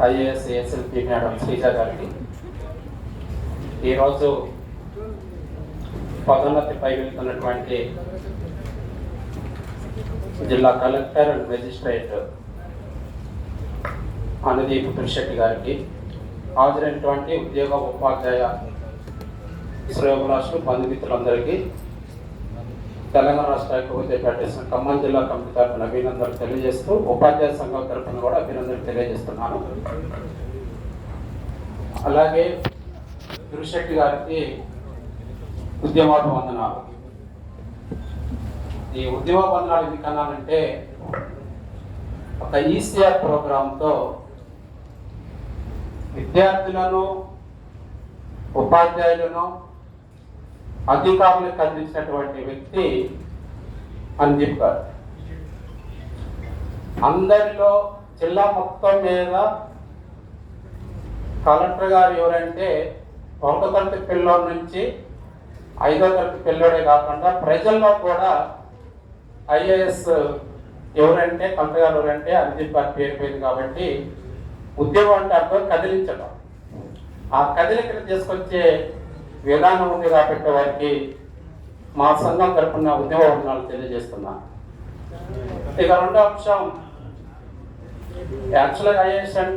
IAS ఏఎస్ఎల్పి madam Sreeja గారికి ఈరోజు పదోన్నతిపై వెళ్తున్నటువంటి జిల్లా కలెక్టర్ అండ్ మెజిస్ట్రేట్ అనుదీప్ తులశెట్టి గారికి, హాజరైనటువంటి ఉద్యోగ ఉపాధ్యాయ శ్రేయోభిలాషులు బంధుమిత్రులందరికీ తెలంగాణ రాష్ట్ర ఐక్యవేదిక పెట్టేసిన ఖమ్మం జిల్లా కమిటీ తరఫున అభినందనలు తెలియజేస్తూ, ఉపాధ్యాయ సంఘం తరఫున కూడా అభినందనలు తెలియజేస్తున్నాను. అలాగే తులశెట్టి గారికి ఉద్యమాభివందనాలు. ఈ ఉద్యమాభివందనాలు ఎందుకన్నానంటే, ఒక ఈసీఆర్ ప్రోగ్రాంతో విద్యార్థులను, ఉపాధ్యాయులను, అధికారులకు అందించినటువంటి వ్యక్తి అనుదీప్ గారు. అందరిలో జిల్లా మొత్తం మీద కలెక్టర్ గారు ఎవరంటే 1వ తరగతి పిల్లోడి నుంచి 5వ తరగతి పిల్లోడే కాకుండా ప్రజల్లో కూడా ఐఏఎస్ ఎవరంటే కలెక్టర్ గారు ఎవరంటే అనుదీప్ గారి పేరు పోయింది. కాబట్టి ఉద్యోగం అంటే అర్థం కదిలించడం, ఆ కదిలికను తీసుకొచ్చే విధానం ఉంది. కాబట్టి వారికి మా సంఘం తరపున ఉద్యమవందనాలు తెలియజేస్తున్నాను. ఇక రెండో అంశం, యాక్చువల్గా ఐఏఎస్ అంటే